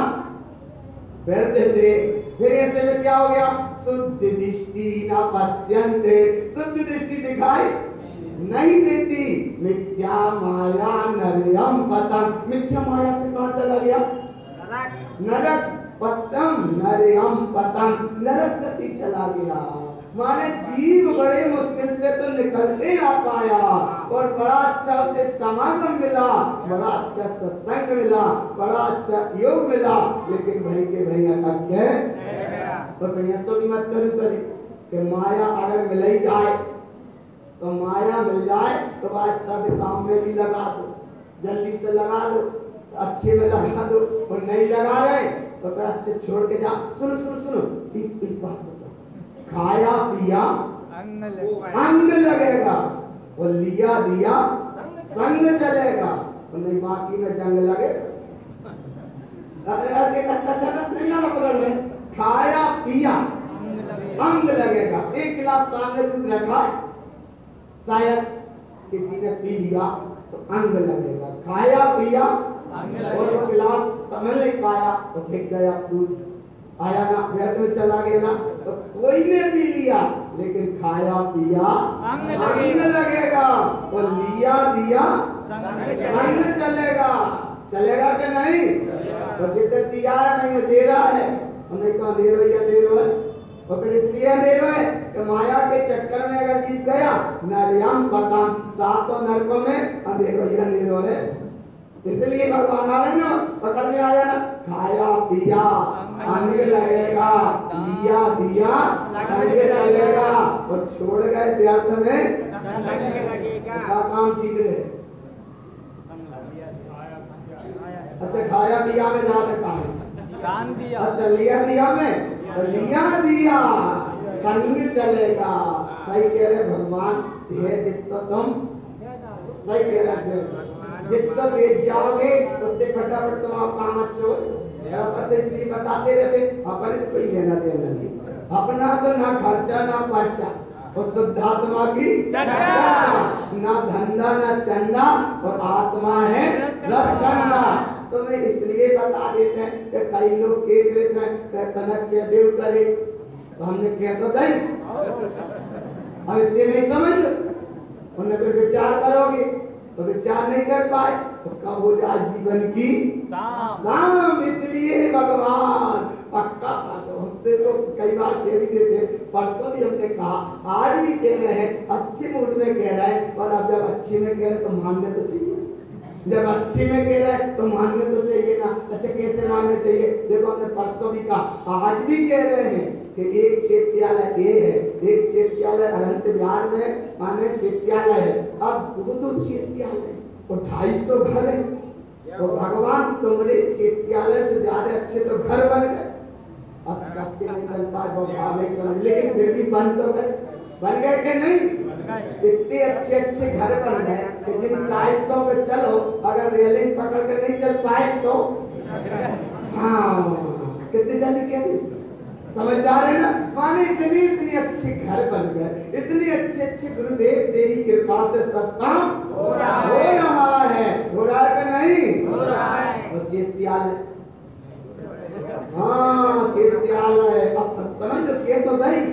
पेर्दिते। फिर ऐसे में क्या हो गया? शुद्ध दृष्टि न पश्यन्ते, शुद्ध दृष्टि दिखाई नहीं देती। मिथ्या माया नरयम पतम। मिथ्या माया से कहां चला गया? नरक पतम, नरयम पतम, नरक गति चला गया। माने जीव बड़े मुश्किल से तो निकल के आ पाया और बड़ा अच्छा उसे समागम मिला, बड़ा अच्छा सत्संग मिला, बड़ा अच्छा योग मिला, लेकिन भाई के भाई अटक गए। तो प्रयासों की मत करूं करी कि माया अगर मिल ही जाए तो माया मिल जाए तो बात सद काम में भी लगा दो, जल्दी से लगा दो, अच्छे में लगा दो। और नहीं लगा रहे तो फिर अच्छे छोड़ के जा। सुनो सुनो सुनो, एक बात बताओ, खाया पिया अंग लगेगा और लिया दिया संग चलेगा, और नहीं बाकी में जंग लगेगा। नहीं आना पकड़ में। खाया पिया अंग लगेगा। एक गिलास सामने दूध रखा है, शायद किसी ने पी लिया तो अंग लगेगा। खाया पिया और वो गिलास समझ नहीं पाया तो फेंक गया, दूध आया ना, व्यर्थ में चला गया ना। तो कोई ने पी लिया लेकिन खाया पिया अंग लगेगा और लिया दिया संग चलेगा। चलेगा कि नहीं? तो जितने दिया है नहीं दे रहा है, और नहीं तो अंधेरो या अंधेरो है। और फिर इसलिए अंधेरो है कि माया के चक्कर में अगर जीत गया, नरयम पतम, सातों नरकों में अंधेरो ही अंधेरो है। इसलिए भगवान आ रहे ना, पकड़ में आया ना, खाया पिया अंग लगेगा, लिया दिया संग चलेगा, और छोड़ गए व्यर्थ में का काम ठीक रहे। अच्छा, खाया पिया में ज्यादा काम दिया। अच्छा, लिया दिया में, तो लिया दिया संग चलेगा। सही कह रहे भगवान, है जितना तुम सही कह रहे थे, जितना बेच जाओगे उतने फटाफट तुम्हारा काम अच्छा हो। इसलिए बताते रहते, अपने तो कोई लेना देना नहीं, अपना तो ना खर्चा ना पर्चा, और शुद्धात्मा की ना धंधा ना चंदा, और आत्मा है रसगंधा। तो मैं इसलिए बता देते हैं कि कई लोग केक लेते हैं, कनक के देव करे, तो हमने कह तो दई, अब इतने में समझ लो। उन्हें फिर विचार करोगे तो विचार नहीं कर पाए तो कब हो जाए जीवन की शाम। इसलिए भगवान पक्का हमसे तो कई बार कह भी देते, परसों भी हमने कहा, आज भी कह रहे हैं, अच्छे मूड में कह रहे हैं। और अब जब अच्छे में कह रहे तो मानने तो चाहिए, जब अच्छे में कह रहे हैं तो मानने तो चाहिए ना। अच्छा, कैसे मानने चाहिए? देखो, हमने परसों भी कहा, आज भी कह रहे हैं कि एक चैत्यालय ये है, एक चैत्यालय अनंत विहार में माने चैत्यालय है। अब वो तो चैत्यालय और 250 घर है, तो भगवान तुम्हारे चैत्यालय से ज्यादा अच्छे तो घर बन गए। अब सबके नहीं बन पाए वो भाव नहीं समझ, लेकिन फिर भी बन तो गए। बन गए कि नहीं? इतने अच्छे अच्छे घर बन गए, लेकिन टाइल्सों पे चलो, अगर रेलिंग पकड़ के नहीं चल पाए तो हाँ कितनी जल्दी क्या समझदार है ना। माने इतनी इतनी अच्छे घर बन गए, इतनी अच्छे अच्छे गुरुदेव तेरी कृपा से सब काम हो रहा है। हो रहा है कि नहीं? हो रहा है। और चैत्यालय, हाँ चैत्यालय, अब समझ लो के तो नहीं,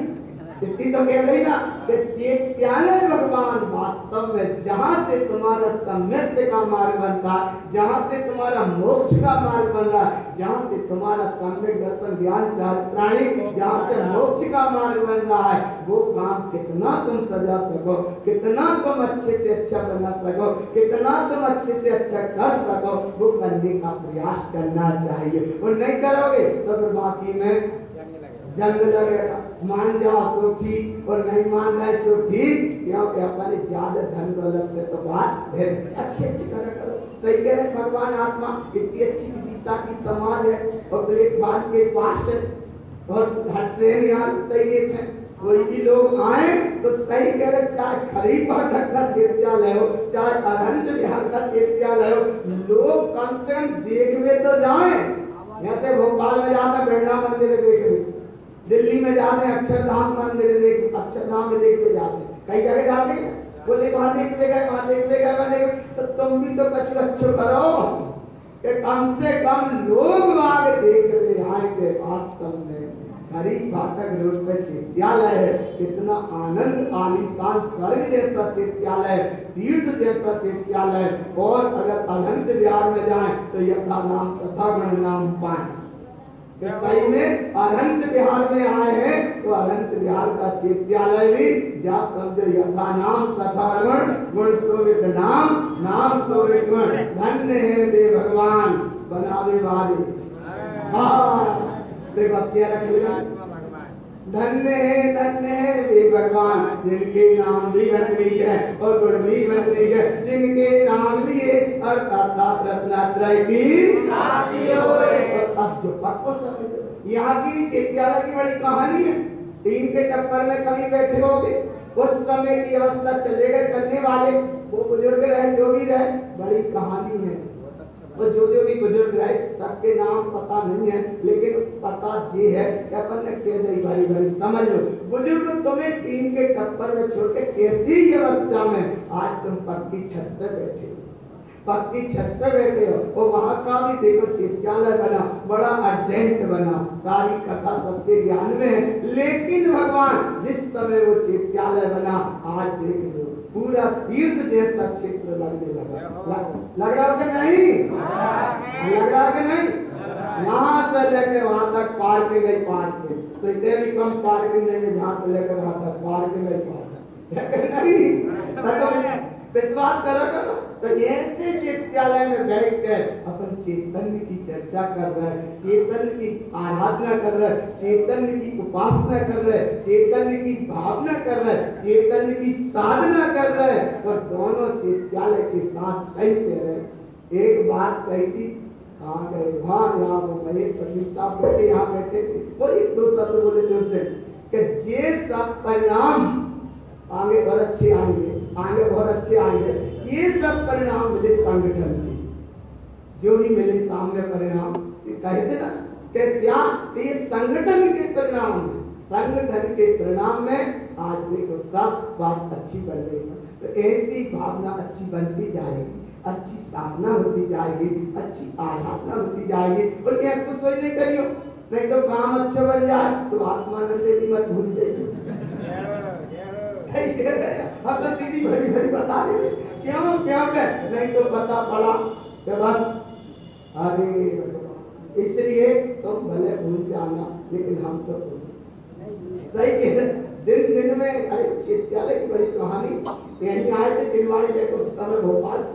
इतनी तो कह रही ना कि चैत्यालय भगवान वास्तव में जहां से तुम्हारा सम्यक्ति का मार्ग बनता, जहां से तुम्हारा मोक्ष का मार्ग बन रहा, जहां से तुम्हारा सम्यक दर्शन ज्ञान चारित्राणी, जहां से मोक्ष का मार्ग बन रहा है, वो काम कितना तुम सजा सको, कितना तुम अच्छे से अच्छा बना सको, कितना तुम अच्छे से अच्छा कर सको, वो करने का प्रयास करना चाहिए। और नहीं करोगे तो फिर बाकी में जंग लगेगा। मान जाओ सो ठीक, और नहीं मान रहे सो ठीक, क्योंकि अपने ज्यादा धन दौलत से तो बात है। अच्छे अच्छे करो, सही कह रहे भगवान आत्मा, इतनी अच्छी दिशा की समाज है, और प्लेटफार्म के पास है, और हर ट्रेन यहाँ तैयार है, कोई भी लोग आए तो सही कह रहे, चाहे खरीद पाठक का चैत्यालय हो, चाहे अरहंत विहार का चैत्यालय हो, लोग कम से कम देखवे तो जाए। जैसे भोपाल में जाते बिरला मंदिर देखवे, दिल्ली में जाते हैं अक्षरधाम मंदिर देख, अक्षरधाम में देखते जाते हैं, कई जगह जाते हैं, बोले वहां देखते गए, वहां देखते गए, वहां देखते, तो तुम भी तो कुछ अच्छो करो कि कम से कम लोग आगे देखते आएंगे। वास्तव में गरीब फाटक रोड पे चैत्यालय है, कितना आनंद आलीशान स्वर्ग जैसा चैत्यालय, तीर्थ जैसा चैत्यालय। और अगर अनंत विहार में जाए तो यथा नाम तथा गण नाम पाए। सही में अनंत विहार में आए हैं तो अनंत विहार का चैत्यालय भी जा शब्द यथा नाम तथा गुण, गुण सोवित नाम, नाम सोवित गुण, धन्य है वे भगवान बनावे वाले। हाँ देखो चेहरा खिलेगा, धन्य है वे भगवान जिनके नाम भी बदली है और गुण भी बदली है, जिनके नाम लिए और अर्थात रत्नात्रय की प्राप्ति होए। अब जो पक्को समझ, यहाँ की भी चैत्यालय की बड़ी कहानी है। टीम के टप्पर में कभी बैठे होगे, उस समय की अवस्था चले गए करने वाले, वो बुजुर्ग रहे जो भी रहे, बड़ी कहानी है। और जो भी बुजुर्ग रहे सबके नाम पता नहीं है, लेकिन पता ये है कि अपन ने कह दी भरी भरी समझ लो। बुजुर्ग तुम्हें टीम के टप्पर में छोड़ के कैसी अवस्था में आज तुम पक्की छत पे बैठे हो, पक्की छत पे बैठे हो, और वहां का भी देखो चैत्यालय बना, बड़ा अर्जेंट बना, सारी कथा सबके ज्ञान में है। लेकिन भगवान जिस समय वो चैत्यालय बना, आज देख लो पूरा तीर्थ जैसा क्षेत्र लगने लगा। लग रहा कि नहीं? लग रहा कि नहीं? यहाँ से लेकर वहां तक पार्किंग है, पार्किंग तो इतने भी कम पार्किंग नहीं है, जहाँ से लेकर वहां तक पार्किंग है, पार्किंग नहीं। विश्वास करो तो ऐसे चैत्यालय में बैठ कर अपन चैतन्य की चर्चा कर रहे हैं, चैतन्य की आराधना कर रहे हैं, चैतन्य की उपासना कर रहे हैं, चैतन्य की भावना कर रहे हैं, चैतन्य की साधना कर रहे हैं। और दोनों चैत्यालय के साथ सही कह रहे। एक बात कही थी, कहाँ गए, वहाँ यहाँ वो महेश पटेल साहब बैठे, यहाँ बैठे थे, वो एक दो शब्द बोले थे उस दिन कि ये सब परिणाम आगे बहुत अच्छे आएंगे, आगे बहुत अच्छे आएंगे। ये सब परिणाम मिले संगठन के, जो भी मिले सामने परिणाम, ये कहते ना कि क्या ये संगठन के परिणाम है, संगठन के परिणाम में आज देखो सब बात अच्छी बन रही है। तो ऐसी भावना अच्छी बनती जाएगी, अच्छी साधना होती जाएगी, अच्छी आराधना होती जाएगी। और कैसे सोच नहीं करियो, नहीं तो काम अच्छा बन जाए, सुभात्मानंद भी मत भूल जाइए। सही कह रहे हैं, अब तो सीधी भरी भरी बता देंगे, क्यों नहीं तो पता पड़ा कि बस अरे इसलिए तुम भले भूल जाना, लेकिन हम तो सही कह रहे। दिन दिन में अरे चैत्यालय की बड़ी कहानी, यहीं आए थे जिनवाड़ी देखो उस समय भोपाल,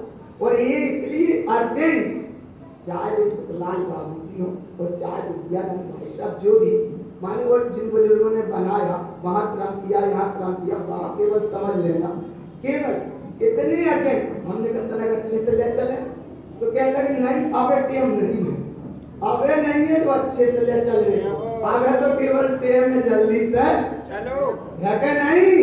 और ये इसलिए अर्जेंट, चाहे शुक्लाल बाबू जी हो और चाहे विद्यानंद भाई साहब, जो भी माने वो जिन बुजुर्गों ने बनाया, वहां श्रम किया, यहाँ श्रम किया, वहां केवल समझ लेना, केवल इतने अर्जेंट। हमने कहा अच्छे से ले चले, तो कहने लगे नहीं अबे टेम नहीं है, अबे नहीं है तो अच्छे से ले चले, अबे तो केवल टेम में जल्दी से चलो। है कि नहीं?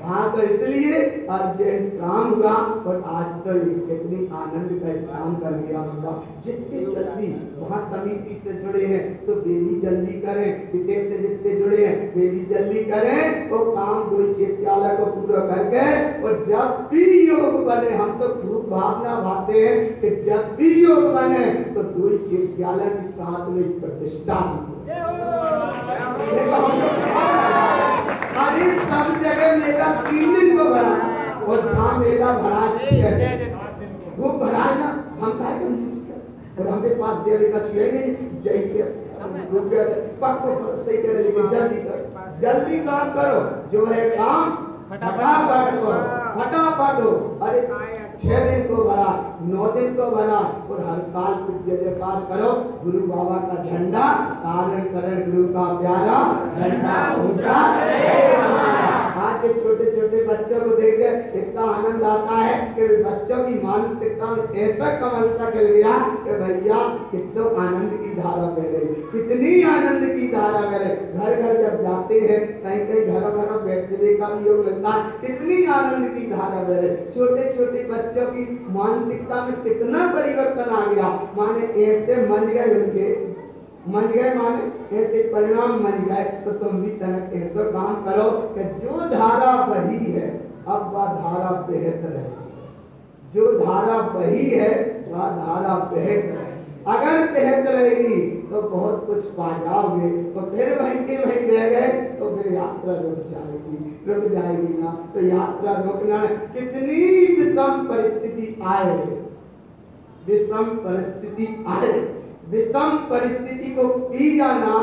हाँ, तो इसलिए अर्जेंट काम का। और आज तो कितनी आनंद का स्थान बन गया बाबा। जितने जल्दी वहाँ समिति से जुड़े हैं तो वे भी जल्दी करें, विदेश से जितने जुड़े हैं वे भी जल्दी करें। वो काम दो चैत्यालय को पूरा करके, और जब भी योग बने, हम तो खूब भावना भाते हैं कि जब भी योग बने तो दो चैत्यालय के साथ में प्रतिष्ठा अरे सब जगह मेला 3 दिन को भरा, और जहाँ मेला भरा 6 वो भरा ना, हम कहा और हमारे पास देने का चाहिए नहीं। जय के पक्को सही करे, लेकिन जल्दी काम करो। जो है काम फटाफट करो, फटाफट हो। अरे 6 दिन को भरा, 9 दिन को भरा, और हर साल कुछ जय जयकार करो। गुरु बाबा का झंडा तारण करण, गुरु का प्यारा झंडा ऊंचा रहे हमारा। आज के छोटे छोटे बच्चों को देखकर इतना आनंद आता है कि बच्चों की मानसिकता में ऐसा कमल सा खिल गया कि भैया कितना आनंद की धारा बह रही, कितनी आनंद की धारा बह रही। घर घर जब जाते हैं, कहीं कहीं घरों बैठने का भी योग मिलता है, कितनी आनंद की धारा बह रही। छोटे छोटे बच्चों की मानसिकता में कितना परिवर्तन आ गया। माने ऐसे मन गए, उनके मन गए, माने ऐसे परिणाम मन गए। तो तुम भी तनक ऐसा काम करो कि जो धारा बही है अब वह धारा बहत रहे। जो धारा बही है वह धारा बहत रहे। अगर बहत रहेगी तो बहुत कुछ पा जाओगे। तो फिर वहीं के वहीं रह गए तो फिर यात्रा रुक जाएगी ना। तो यात्रा रोकना, कितनी विषम परिस्थिति आए, विषम परिस्थिति आए, विषम परिस्थिति को पी जाना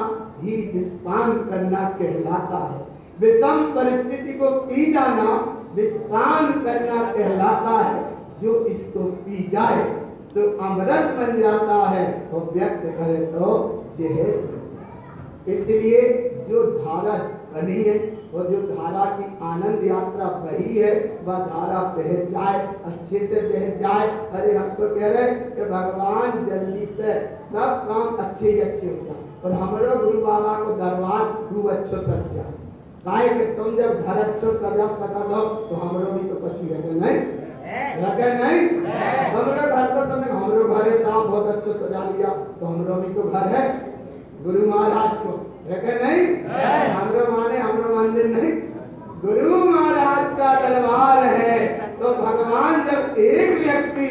ही विस्पान करना कहलाता है। विषम परिस्थिति को पी जाना विस्पान करना कहलाता है। जो इसको पी जाए तो अमृत बन जाता है, और व्यक्त करे तो जहर। इसलिए जो धारा बनी है, और जो धारा की आनंद यात्रा बही है, वह धारा बह जाए, अच्छे से बह जाए। अरे हम तो कह रहे कि भगवान जल्दी से सब काम अच्छे ही अच्छे हो जाए, और हमारे गुरु बाबा को दरबार खूब अच्छो सज जाए। काहे कि तुम जब घर अच्छो सजा सका दो तो हमरो भी तो कुछ लगे नहीं, लगे नहीं। हमरो घर तो तुमने, हमरो घर है साफ बहुत अच्छो सजा लिया, तो हमरो भी तो घर है गुरु महाराज को, लगे नहीं। हमरो माने हमरो मंदिर नहीं, गुरु महाराज का दरबार है। तो भगवान जब एक व्यक्ति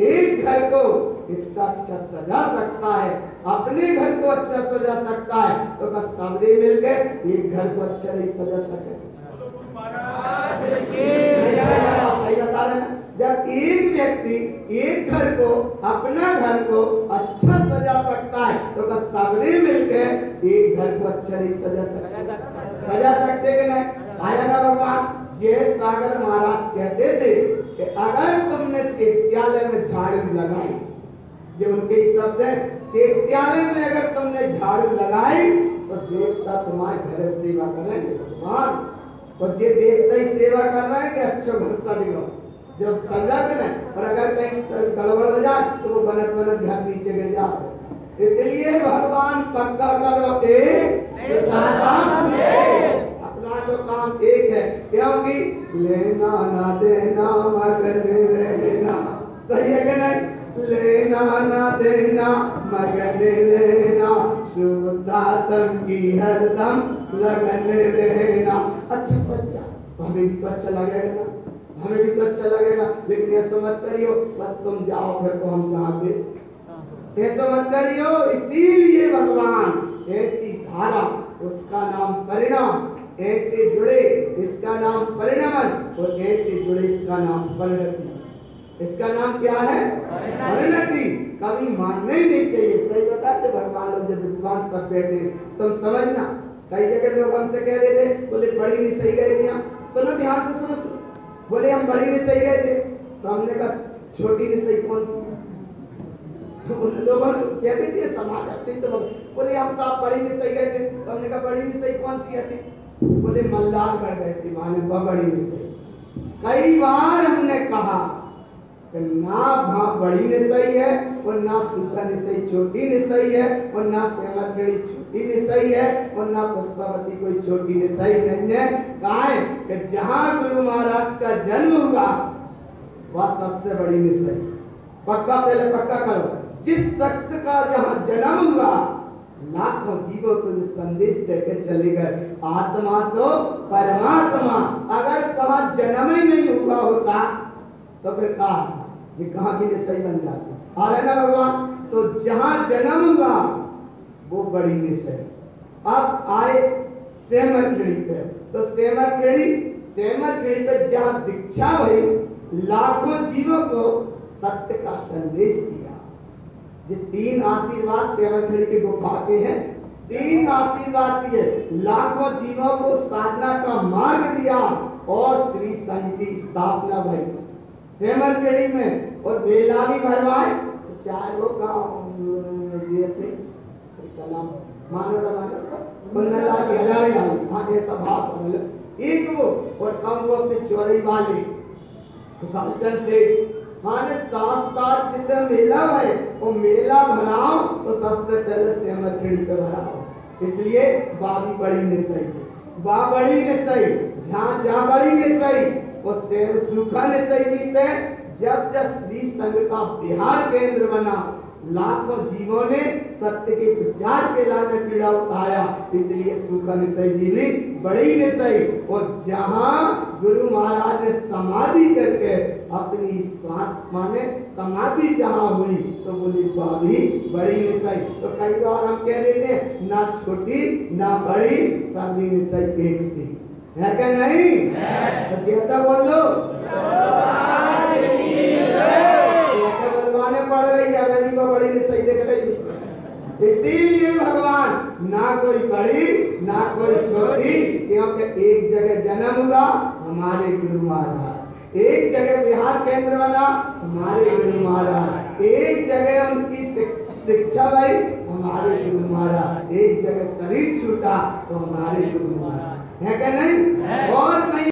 एक घर को इतना अच्छा सजा सकता है, अपने घर को अच्छा सजा सकता है, तो क्या सबरे मिलकर एक घर को अच्छा नहीं सजा सके? सही बता रहे हैं। जब एक व्यक्ति एक घर को, अपना घर को अच्छा सजा सकता है, तो क्या सबरे मिलकर एक घर को अच्छा नहीं सजा सकते? सजा सकते कि नहीं? आया ना भगवान। जय सागर महाराज कहते थे कि अगर तुमने चैत्यालय में झाड़ू लगाई, जो उनके शब्द है, चैत्यालय में अगर तुमने झाड़ू लगाई तो देवता तुम्हारे घर से सेवा करेंगे भगवान। और ये देवता ही सेवा कर रहे हैं कि अच्छा घर सजेगा जब सजा के ना। और अगर कहीं गड़बड़ हो जाए तो वो बनत बनत घर नीचे गिर जाते। इसलिए भगवान पक्का करो एक, अपना तो काम एक है, क्योंकि लेना ना देना मगन रहना। सही है कि नहीं? लेना ना देना मगन रहना, शुद्धात्म की हरदम लगन रहना। अच्छा सच्चा तो हमें भी तो अच्छा लगेगा ना, हमें भी तो अच्छा लगेगा। लेकिन ऐसा मत करियो बस तुम जाओ फिर तो हम जहाँ पे, ऐसा मत करियो। इसीलिए भगवान ऐसी धारा, उसका नाम परिणाम, ऐसे जुड़े इसका नाम परिणमन, और ऐसे जुड़े इसका नाम परिणति। इसका नाम क्या है? परिणति। कभी मानना ही नहीं चाहिए। सही बताते भगवान लोग जब विद्वान सब बैठे, तुम समझना कई जगह लोग हमसे कह रहे थे, बोले बड़ी नहीं सही गए थे। सुनो ध्यान से सुनो, बोले हम बड़ी नहीं सही गए थे, तो हमने कहा छोटी नहीं सही कौन सी? उन लोगों कहते थे समाज अपनी तो बोले हम साहब बड़ी नहीं सही गए थे, तो हमने कहा बड़ी नहीं सही कौन सी थी? बोले मल्लार गढ़ गए थे, माने बड़ी नहीं सही। कई बार हमने कहा कि ना बड़ी निसई है और ना सूखा निसई छोटी निसई है और ना सेमरखेड़ी छोटी निसई है और ना पुष्पावती कोई छोटी निसई नहीं है। कहा है कि जहां गुरु महाराज का जन्म हुआ वह सबसे बड़ी निसई। पक्का, पहले पक्का करो। जिस शख्स का जहां जन्म हुआ लाखों जीवों को संदेश देकर चले गए, आत्मा सो परमात्मा। अगर वहां जन्म ही नहीं हुआ होता तो फिर कहा ये कहां की निसई बन जाती। आ रहे ना भगवान। तो जहां जन्म हुआ वो बड़ी निसई। अब आए सेमरखेड़ी पे। तो सेमरखेड़ी पे जहां दीक्षा हुई लाखों जीवों को सत्य का संदेश दिया। ये 3 आशीर्वाद सेमरखेड़ी के गुफा के हैं। 3 आशीर्वाद दिए, लाखों जीवों को साधना का मार्ग दिया और श्री संघ की स्थापना भई सेमरखेड़ी में। और मेला भी भरवाए। तो चाहे वो एक वो और कम वो अपने चौरई वाले खुशालचंद से माने 7 जितना मेला है वो मेला भराओ तो सबसे पहले सेमरखेड़ी पे भराओ। इसलिए बाबी बड़ी निसई है, बा बड़ी निसई जहाँ बड़ी निसई वो सूखा निसई जी पे। जब श्री संघ का बिहार केंद्र बना लाखों जीवों ने सत्य के प्रचार के लाने पीड़ा उठाया। इसलिए सूखा निसई जी भी बड़ी निसई। और जहां गुरु महाराज ने समाधि करके अपनी सांस माने समाधि जहां हुई तो बोली बाबी बड़ी निसई। तो कई बार हम कह देते हैं ना छोटी ना बड़ी सभी निसई एक सी है क्या नहीं? तो जेता बोल दो भगवान पढ़ रही है बेबी को बड़ी निसई देख रही। इसीलिए भगवान ना कोई बड़ी ना कोई छोटी, क्योंकि एक जगह जन्म हुआ हमारे गुरु महाराज, एक जगह बिहार केंद्र बना हमारे गुरु महाराज, एक जगह उनकी शिक्षा भाई हमारे गुरु महाराज, एक जगह शरीर छूटा तो हमारे गुरु महाराज है क्या नहीं? और